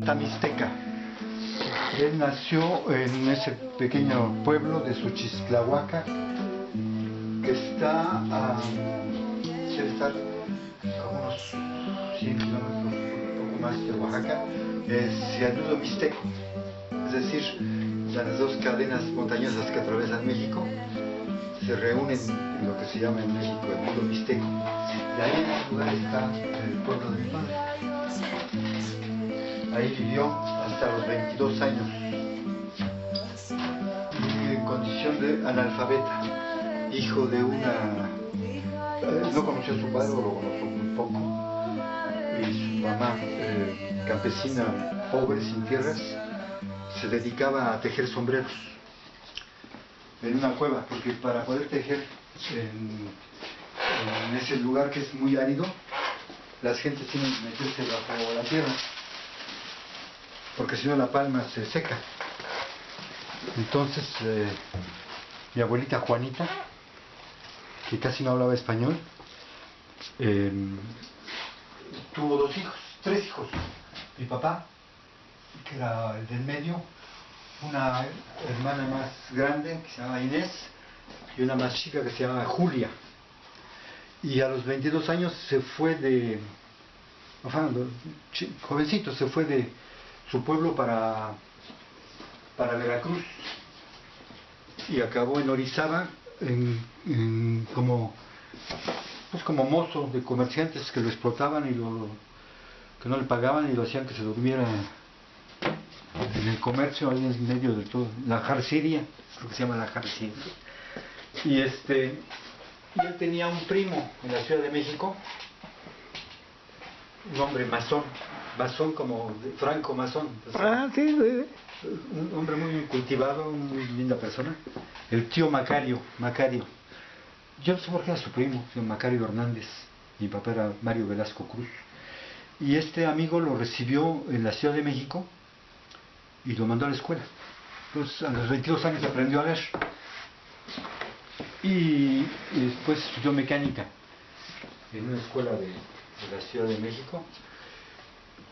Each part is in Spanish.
casta mixteca. Él nació en ese pequeño pueblo de Suchistlahuaca, que está debe estar como unos 100 kilómetros, un poco más de Oaxaca, es Llanudo Mixteco, es decir, las dos cadenas montañosas que atraviesan México se reúnen en lo que se llama en México el Llanudo Mixteco. Y ahí en ese lugar está el pueblo de mi padre. Ahí vivió hasta los 22 años, y en condición de analfabeta, hijo de una... no conoció a su padre, o lo conoció muy poco, y su mamá, campesina pobre, sin tierras, se dedicaba a tejer sombreros en una cueva, porque para poder tejer en ese lugar que es muy árido, las gentes tienen que meterse bajo la tierra, porque si no la palma se seca. Entonces mi abuelita Juanita, que casi no hablaba español, tuvo tres hijos. Mi papá, que era el del medio, una hermana más grande que se llamaba Inés y una más chica que se llamaba Julia. Y a los 22 años se fue jovencito, se fue de su pueblo para Veracruz y acabó en Orizaba como mozo de comerciantes que lo explotaban y que no le pagaban y lo hacían que se durmiera en el comercio ahí en medio de todo, la Jarciria, creo que se llama la Jarciria. Y él tenía un primo en la Ciudad de México, un hombre masón como Franco Masón. Sí, sí. Un hombre muy cultivado, muy linda persona. El tío Macario. Yo no sé por qué era su primo, tío Macario Hernández. Mi papá era Mario Velasco Cruz. Y este amigo lo recibió en la Ciudad de México y lo mandó a la escuela. Entonces a los 22 años aprendió a leer. Y después estudió mecánica en una escuela de la Ciudad de México.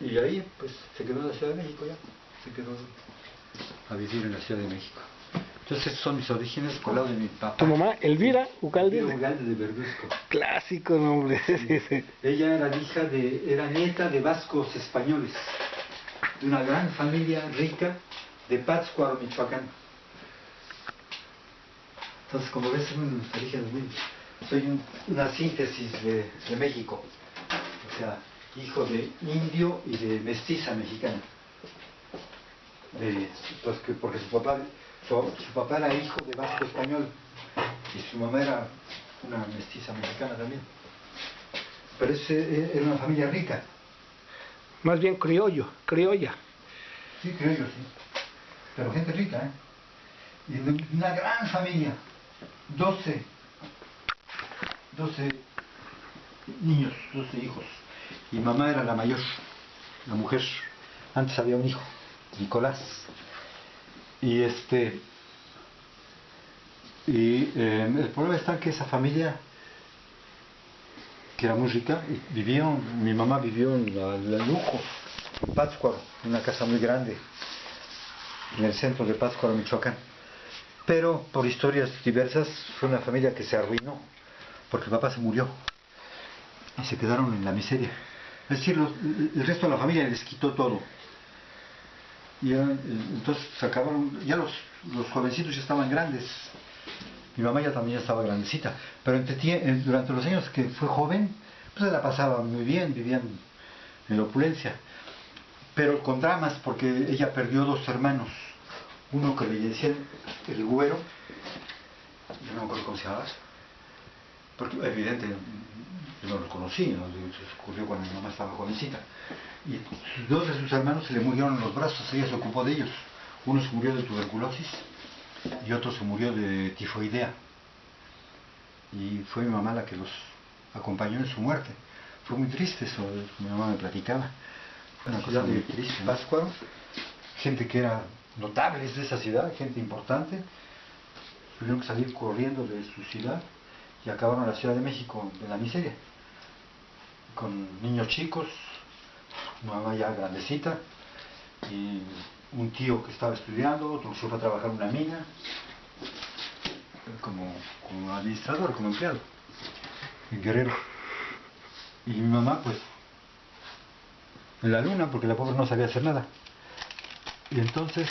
Y ahí pues se quedó en la Ciudad de México ya. Se quedó a vivir en la Ciudad de México. Entonces estos son mis orígenes por el lado de mi papá. ¿Tu mamá, Elvira Ugalde? Elvira Ugalde de Verduzco. Clásico nombre. Sí. Sí. Ella era nieta de vascos españoles, de una gran familia rica de Pátzcuaro, Michoacán. Entonces, como ves, son mis orígenes soy una síntesis de México. O sea, hijo de indio y de mestiza mexicana. Porque su papá era hijo de vasco español y su mamá era una mestiza mexicana también. Pero era una familia rica. Más bien criolla. Sí, criollo, sí. Pero gente rica, ¿eh? Y de una gran familia. 12 niños, 12 hijos. Y mamá era la mayor, la mujer. Antes había un hijo, Nicolás. Y el problema está que esa familia, que era muy rica, mi mamá vivió en lujo, en Pátzcuaro, en una casa muy grande, en el centro de Pátzcuaro, Michoacán. Pero por historias diversas fue una familia que se arruinó, porque el papá se murió y se quedaron en la miseria. Es decir, el resto de la familia les quitó todo. Y entonces se acabaron, ya los jovencitos ya estaban grandes. Mi mamá ya también estaba grandecita, pero durante los años que fue joven, pues se la pasaba muy bien, vivían en la opulencia, pero con dramas, porque ella perdió 2 hermanos, uno que le decían el güero, yo no me acuerdo cómo se llamaba, porque evidente yo no lo conocí, ¿no? Se ocurrió cuando mi mamá estaba jovencita, y 2 de sus hermanos se le murieron en los brazos, ella se ocupó de ellos. Uno se murió de tuberculosis y otro se murió de tifoidea, y fue mi mamá la que los acompañó en su muerte. Fue muy triste eso, mi mamá me platicaba. Una cosa muy triste, ¿no? Pátzcuaro, gente que era notables de esa ciudad, gente importante, tuvieron que salir corriendo de su ciudad y acabaron en la Ciudad de México en la miseria, con niños chicos, mi mamá ya grandecita, y un tío que estaba estudiando, otro se fue a trabajar en una mina, como administrador, como empleado, en Guerrero. Y mi mamá, pues, en la luna, porque la pobre no sabía hacer nada. Y entonces,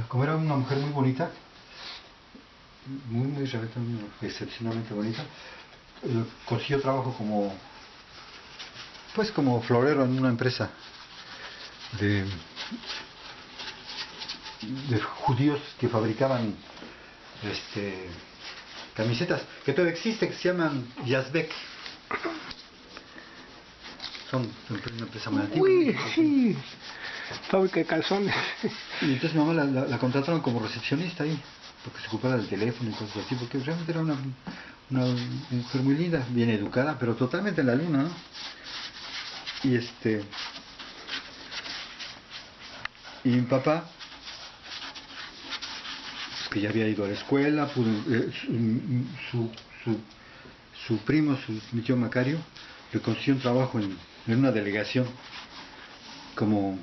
como era una mujer muy bonita, muy realmente excepcionalmente bonita, consiguió trabajo como florero en una empresa de judíos que fabricaban camisetas que todavía existen, que se llaman Yazbek. Son una empresa muy antigua. Uy, sí, fábrica de calzones. Y entonces mi mamá la contrataron como recepcionista ahí, porque se ocupaba del teléfono y cosas así, porque realmente era una mujer muy linda, bien educada, pero totalmente en la luna, ¿no? Y mi papá, que ya había ido a la escuela, su primo, mi tío Macario, le consiguió un trabajo en una delegación como,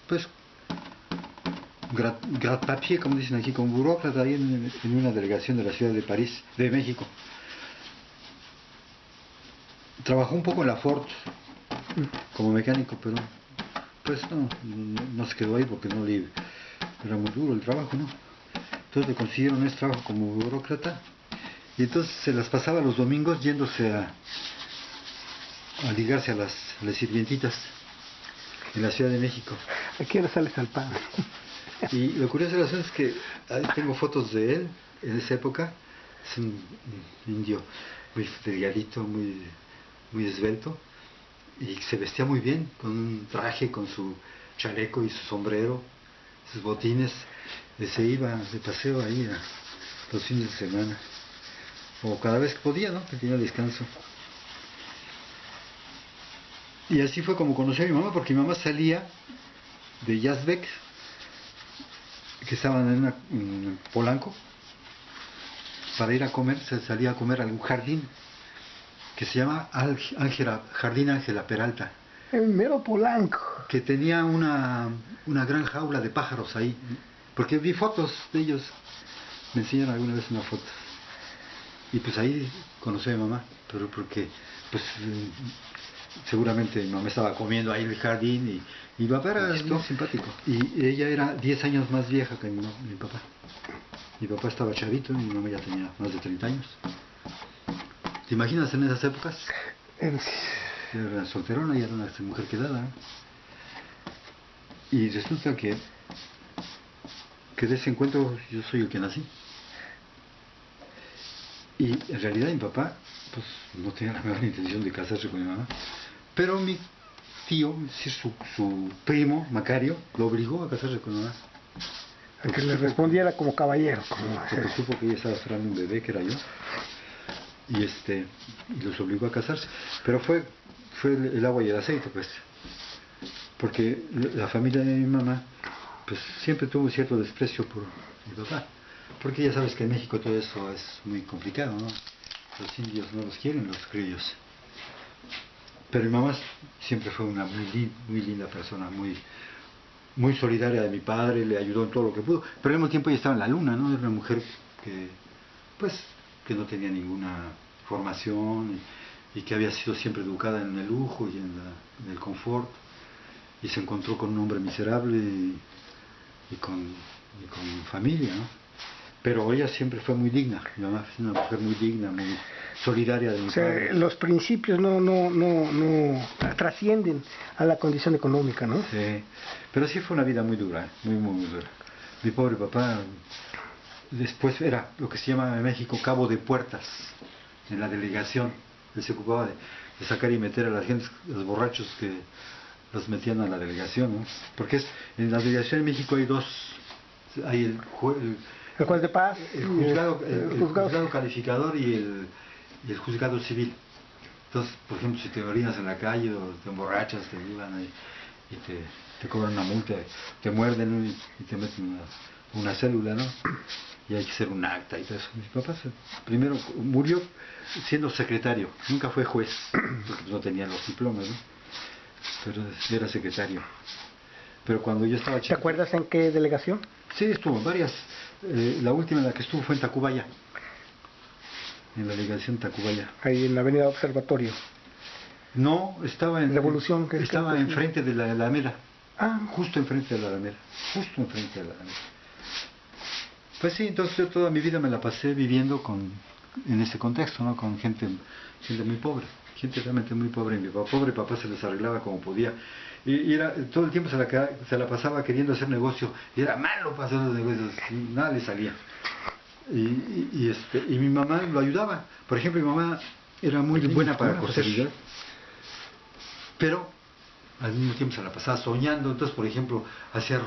pues, grat papier, como dicen aquí, como burócrata ahí en una delegación de la ciudad de París, de México. Trabajó un poco en la Ford como mecánico, pero pues no se quedó ahí porque era muy duro el trabajo, ¿no? Entonces le consiguieron ese trabajo como burócrata y entonces se las pasaba los domingos yéndose a ligarse a las sirvientitas en la Ciudad de México. ¿A qué hora sales al pan? Y lo curioso de la es que tengo fotos de él en esa época. Es un indio muy delgadito, muy esbelto, y se vestía muy bien, con un traje, con su chaleco y su sombrero, sus botines. Se iba de paseo ahí los fines de semana, o cada vez que podía, ¿no? Que tenía descanso. Y así fue como conocí a mi mamá, porque mi mamá salía de Yazbek, que estaban en Polanco, para ir a comer. Se salía a comer a algún jardín que se llama Jardín Ángela Peralta, El mero Polanco. que tenía una gran jaula de pájaros ahí, porque vi fotos de ellos, me enseñaron alguna vez una foto, y pues ahí conocí a mi mamá, pero porque pues seguramente mi mamá estaba comiendo ahí en el jardín, y mi papá era muy simpático, y ella era 10 años más vieja que mi papá. Mi papá estaba chavito y mi mamá ya tenía más de 30 años. ¿Te imaginas en esas épocas? Era solterona y era una mujer quedada, ¿eh? Y resulta que de ese encuentro yo soy el que nací. Y en realidad mi papá pues no tenía la menor intención de casarse con mi mamá, pero mi tío, su primo Macario, lo obligó a casarse con mi mamá. A que le respondiera como caballero. Porque supo que ella estaba esperando un bebé, que era yo, y los obligó a casarse. Pero fue el agua y el aceite, pues, porque la familia de mi mamá pues siempre tuvo un cierto desprecio por mi papá, porque ya sabes que en México todo eso es muy complicado, ¿no? Los indios no los quieren, los criollos. Pero mi mamá siempre fue una muy linda persona, muy solidaria de mi padre, le ayudó en todo lo que pudo, pero al mismo tiempo ella estaba en la luna, ¿no? Era una mujer que no tenía ninguna formación, y que había sido siempre educada en el lujo y en el confort, y se encontró con un hombre miserable y con familia, ¿no? Pero ella siempre fue muy digna, mi mamá es una mujer muy digna, muy solidaria de mi padre. Los principios no trascienden a la condición económica, ¿no? Sí, pero sí fue una vida muy dura, muy dura. Mi pobre papá después era lo que se llama en México cabo de puertas en la delegación. Él se ocupaba de sacar y meter a la gente, los borrachos que los metían a la delegación, ¿no? Porque en la delegación en México hay dos, hay el juez de paz, el juzgado calificador y el juzgado civil. Entonces, por ejemplo, si te orinas en la calle o te emborrachas, te llevan ahí y te cobran una multa, te muerden, ¿no? y te meten una célula, ¿no? Y hay que hacer un acta y todo eso. Mi papá primero murió siendo secretario, nunca fue juez, porque no tenía los diplomas, ¿no? pero era secretario. Pero cuando yo estaba ¿Te chico... acuerdas en qué delegación? Sí, estuvo en varias. La última en la que estuvo fue en Tacubaya, en la delegación Tacubaya. Ahí en la avenida Observatorio. No, estaba en... Revolución. Estaba enfrente de la Alameda. Ah, Justo enfrente de la Alameda. Justo enfrente de la Alameda. Pues sí, entonces yo toda mi vida me la pasé viviendo en ese contexto, ¿no? Con gente muy pobre. Gente realmente muy pobre. Mi pobre papá se les arreglaba como podía. Y era, todo el tiempo se la pasaba queriendo hacer negocio. Y era malo para hacer los negocios. Y nada le salía. Y mi mamá lo ayudaba. Por ejemplo, mi mamá era muy buena para coser. Pero al mismo tiempo se la pasaba soñando. Entonces, por ejemplo, hacía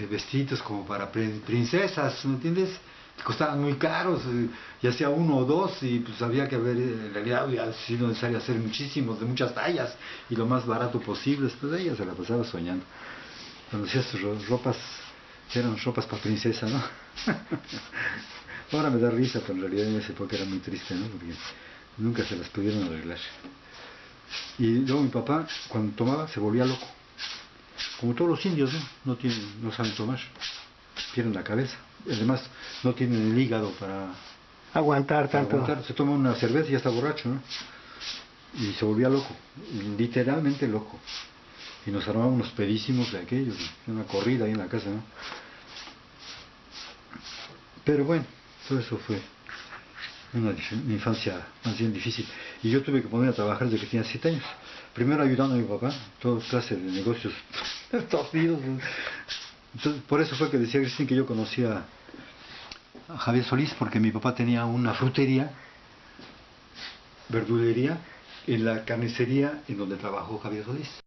vestidos como para princesas, ¿me entiendes? Que costaban muy caros, y hacía uno o dos, y pues había que ver, en realidad había sido necesario hacer muchísimos, de muchas tallas, y lo más barato posible. Entonces ella se la pasaba soñando. Cuando hacía sus ropas, eran ropas para princesa, ¿no? Ahora me da risa, pero en realidad en esa época era muy triste, ¿no? Porque nunca se las pudieron arreglar. Y luego mi papá, cuando tomaba, se volvía loco. Como todos los indios, ¿no? No saben tomar. Pierden la cabeza. Además, no tienen el hígado para aguantar tanto. Aguantar. Se toma una cerveza y ya está borracho, ¿no? Y se volvía loco. Literalmente loco. Y nos armaban unos pedísimos de aquellos. Una corrida ahí en la casa, ¿no? Pero bueno, todo eso fue una infancia más bien difícil. Y yo tuve que ponerme a trabajar desde que tenía 7 años. Primero ayudando a mi papá, toda clase de negocios torcidos. Entonces, por eso fue que decía Cristín que yo conocía a Javier Solís, porque mi papá tenía una frutería, verdulería, en la carnicería en donde trabajó Javier Solís.